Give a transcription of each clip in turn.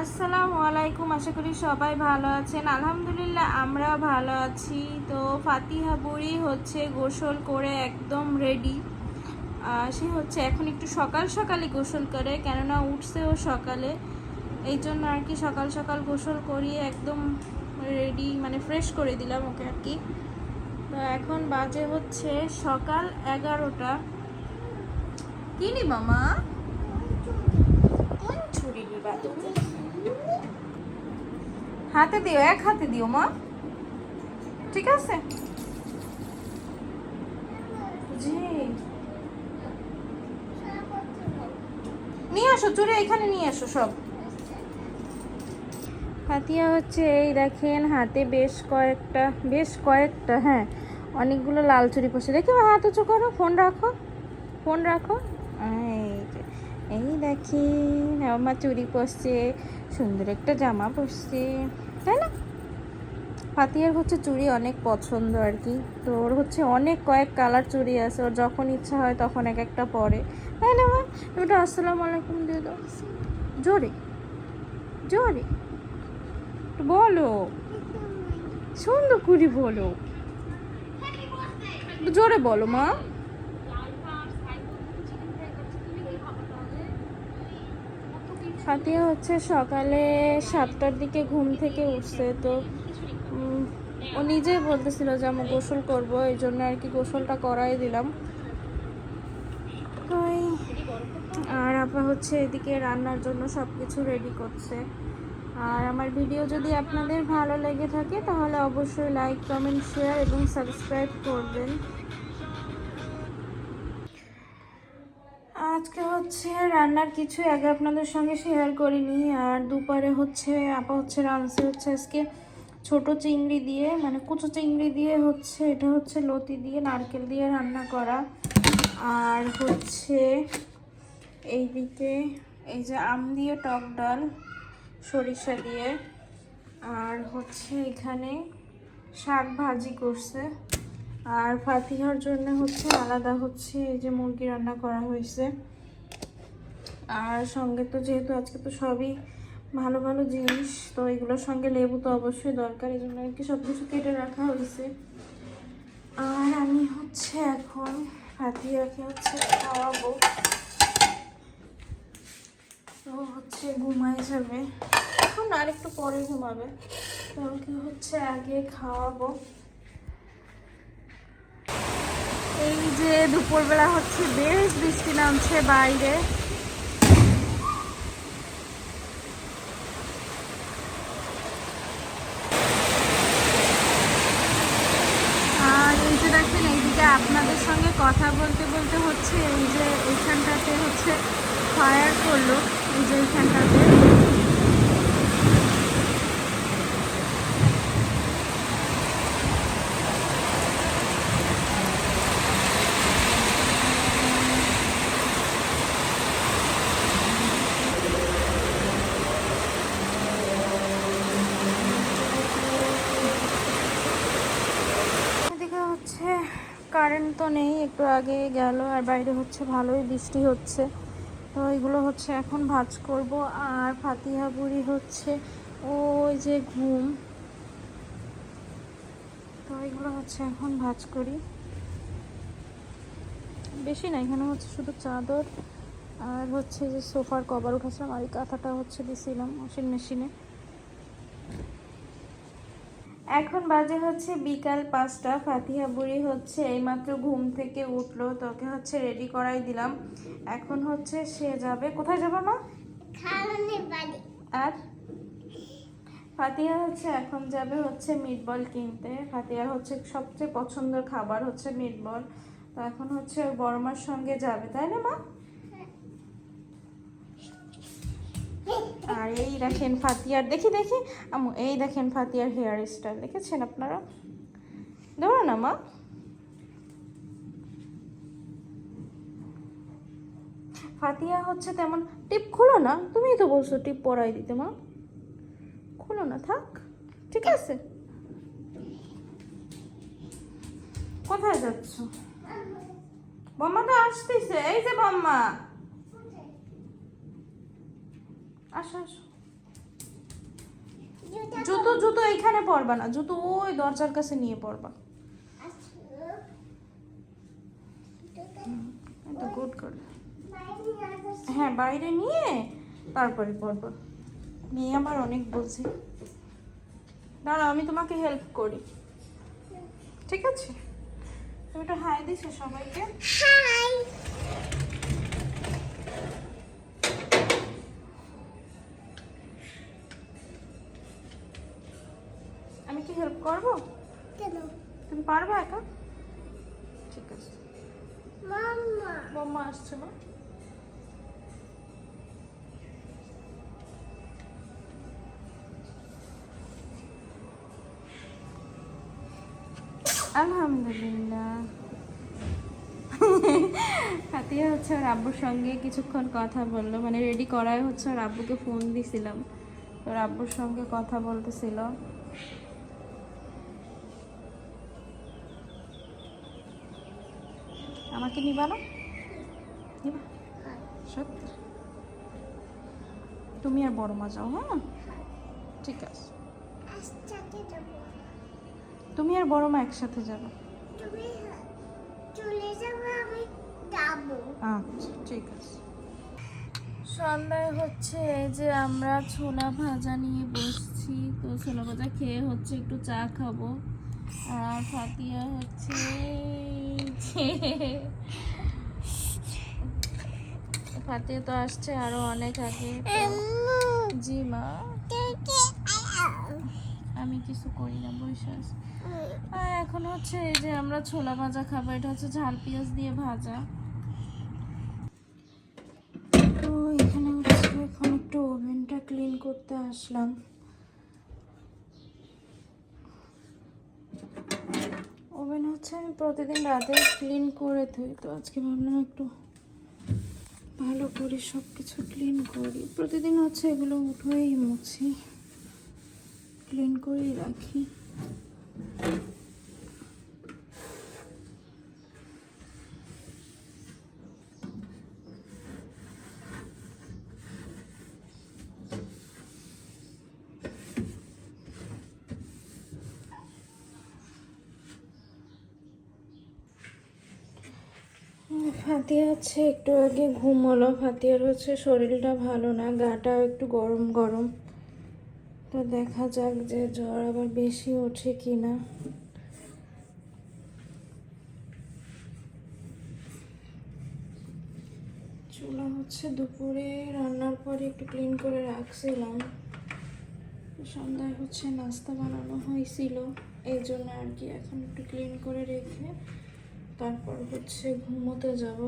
আসসালামু আলাইকুম, আশা করি সবাই ভালো আছেন। আলহামদুলিল্লাহ আমরা ভালো আছি। তো ফাতিহা বুড়ি হচ্ছে গোসল করে একদম রেডি। সে হচ্ছে এখন একটু সকাল সকালই গোসল করে, কেননা উঠছেও সকালে, এই জন্য আর কি সকাল সকাল গোসল করিয়ে একদম রেডি, মানে ফ্রেশ করে দিলাম ওকে আর কি। তো এখন বাজে হচ্ছে সকাল 11টা। কি নি মামা, কোন ছুরি নিবা তুমি? হাতে দিও, এক হাতে দিও মা, ঠিক আছে? জি, নিয়ে আসো চুড়ি, এখানে নিয়ে আসো সব। হাতিয়া হচ্ছে এই দেখেন হাতে বেশ কয়েকটা হ্যাঁ, অনেকগুলো লাল চুড়ি পড়ছে। দেখি হাত উঁচু করো, ফোন রাখো, ফোন রাখো। এই দেখেন আমার চুড়ি পরছে, সুন্দর একটা জামা পরছে, তাই না? ফাতিয়ার হচ্ছে চুড়ি অনেক পছন্দ আর কি। তো ওর হচ্ছে অনেক কয়েক কালার চুড়ি আছে, ওর যখন ইচ্ছা হয় তখন এক একটা পরে, তাই না মা? তুমি তো আসসালামু আলাইকুম দিয়ে দাও, জোরে জোরে বলো, সুন্দর করে বলো, জোরে বলো মা। ফাতিয়া হচ্ছে সকালে 7টার দিকে ঘুম থেকে উঠছে। তো ও নিজেই বলতেছিল যে আমি গোসল করবো, এই জন্য আর কি গোসলটা করাই দিলাম। ওই, আর আপা হচ্ছে এদিকে রান্নার জন্য সব কিছু রেডি করছে। আর আমার ভিডিও যদি আপনাদের ভালো লেগে থাকে তাহলে অবশ্যই লাইক, কমেন্ট, শেয়ার এবং সাবস্ক্রাইব করবেন। আজকে হচ্ছে রান্নার কিছু আগে আপনাদের সঙ্গে শেয়ার করিনি। আর দুপুরে হচ্ছে আপা হচ্ছে রাঁধছে হচ্ছে আজকে ছোট চিংড়ি দিয়ে, মানে কুচো চিংড়ি দিয়ে হচ্ছে, এটা হচ্ছে লতি দিয়ে নারকেল দিয়ে রান্না করা। আর হচ্ছে এইদিকে এই যে আম দিয়ে টক ডাল সরিষা দিয়ে। আর হচ্ছে এখানে শাক ভাজি করছে। আর ফাতিহার জন্য হচ্ছে আলাদা হচ্ছে এই যে মুরগি রান্না করা হয়েছে। আর সঙ্গে তো যেহেতু আজকে তো সবই ভালো ভালো জিনিস, তো এগুলোর সঙ্গে লেবু তো অবশ্যই দরকার, এই জন্য আর কি সব কিছু কেটে রাখা হয়েছে। আর আমি হচ্ছে এখন ফাতিহাকে হচ্ছে খাওয়াবো। তো হচ্ছে ঘুমাই যাবে এখন, আর একটু পরে ঘুমাবে। তো ওকে হচ্ছে আগে খাওয়াবো। এই যে দুপুরবেলা হচ্ছে বেশ বৃষ্টি নামছে বাইরে। আর এই যে দেখেন এইদিকে আপনাদের সঙ্গে কথা বলতে বলতে হচ্ছে এই যে এইখানটাতে হচ্ছে ফায়ার করলো, এই যে এইখানটাতে। এদিকে হচ্ছে কারেন্ট তো নেই, একটু আগে গেল। আর বাইরে হচ্ছে ভালোই বৃষ্টি হচ্ছে। তো এগুলো হচ্ছে এখন ভাজ করব। আর ফাতিহা বুড়ি হচ্ছে ওই যে ঘুম, তো এগুলো হচ্ছে এখন ভাজ করি। বেশি না, এখানে হচ্ছে শুধু চাদর আর হচ্ছে যে সোফার কভার উঠাচ্ছিলাম, আর এই কাঁথাটা হচ্ছে দিছিলাম ওয়াশিং মেশিনে। এখন বাজে হচ্ছে বিকাল 5টা। ফাতিহা বুড়ি হচ্ছে এইমাত্র ঘুম থেকে উঠলো, তোকে হচ্ছে রেডি করাই দিলাম। এখন হচ্ছে সে যাবে, কোথায় যাবে মা? আর ফাতিহা হচ্ছে এখন যাবে হচ্ছে মিটবল কিনতে। ফাতিহার হচ্ছে সবচেয়ে পছন্দের খাবার হচ্ছে মিটবল। তো এখন হচ্ছে ওর বড় মার সঙ্গে যাবে, তাই না মা? আর এই দেখেন ফাতিয়ার, দেখি দেখি আম্মু, এই দেখেন ফাতিয়ার হেয়ার স্টাইল দেখেছেন আপনারা? ধরো না মা। ফাতিয়া হচ্ছে তেমন টিপ খুলো না, তুমিই তো বলছো টিপ পরাই দিতে মা, খুলো না, থাক, ঠিক আছে? কোথায় যাচ্ছ? বম্মা তো আসতেছে, এই যে বম্মা, আসো আসো। জুতো জুতো এইখানে পরবা না, জুতো ওই দরজার কাছে নিয়ে পরবা। এটা গুড করে। হ্যাঁ বাইরে নিয়ে তারপরে পরবা। মেয়ে আমার অনেক বোঝে। দাঁড়াও আমি তোমাকে হেল্প করি, ঠিক আছে? তুমি একটু হাই দিছো সবাইকে। হাই। আমি কি হেল্প করবো? কেন? তুমি পারবে একা? ঠিক আছে। মাম্মা মাম্মা আসছে না? আলহামদুলিল্লাহ। ফাতিয়া হচ্ছে ওর আব্বুর সঙ্গে কিছুক্ষণ কথা বললো, মানে রেডি করাই হচ্ছে ওর আব্বুকে ফোন দিছিলাম, ওর আব্বুর সঙ্গে কথা বলতেছিল। আমাকে নিবা না? নিবা সত্যি? তুমি আর বড় মা যাও। হ্যাঁ ঠিক আছে, তুমি আর বড় মা একসাথে যাবে। আচ্ছা ঠিক আছে। সন্ধ্যায় হচ্ছে এই যে আমরা ছোলা ভাজা নিয়ে বসছি, তো ছোলা ভাজা খেয়ে হচ্ছে একটু চা খাবো। আর ফাতিয়া হচ্ছে ফাতিয়া তো আসছে আরো অনেক আগে। জি মা, আমি কিছু করি না, বসে আছি। আর এখন হচ্ছে এই যে আমরা ছোলা ভাজা খাবো, এটা হচ্ছে ঝাল পেঁয়াজ দিয়ে ভাজা। তো এখানে হচ্ছে এখন একটু ওভেনটা ক্লিন করতে আসলাম। ওভেন হচ্ছে আমি প্রতিদিন রাতে ক্লিন করে থাকি, তো আজকে ভাবলাম একটু ভালো করে সব কিছু ক্লিন করি। প্রতিদিন হচ্ছে এগুলো উঠেই মুছি, ক্লিন করেই রাখি। ফাতিয়া হচ্ছে একটু আগে ঘুমোলো। ফাতিয়ার হচ্ছে শরীরটা ভালো না, গাটা একটু গরম গরম, তো দেখা যাক যে জ্বর আবার বেশি ওঠে কিনা। চুলা হচ্ছে দুপুরে রান্নার পরে একটু ক্লিন করে রাখছিলাম, সন্ধ্যায় হচ্ছে নাস্তা বানানো হয়েছিল, এই জন্য আর কি এখন একটু ক্লিন করে রেখে তারপর হচ্ছে ঘুমোতে যাব।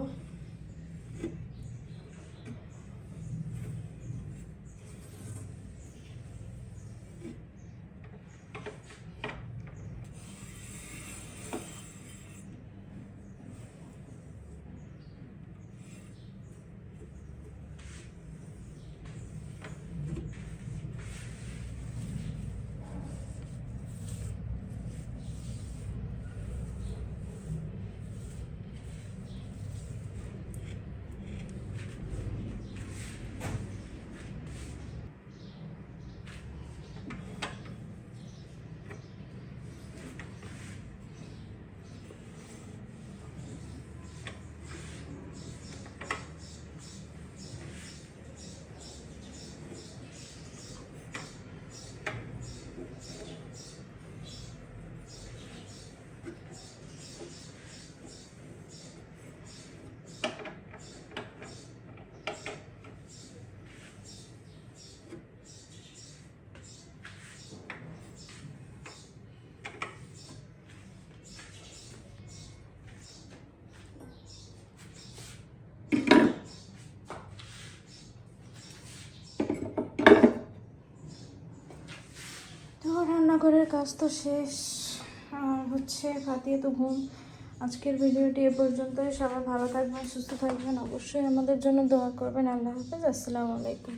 রান্নাঘরের কাজ তো শেষ, আর হচ্ছে ফাতিয়া তো ঘুম। আজকের ভিডিওটি এ পর্যন্তই। সবাই ভালো থাকবেন, সুস্থ থাকবেন, অবশ্যই আমাদের জন্য দোয়া করবেন। আল্লাহ হাফেজ, আসসালামু আলাইকুম।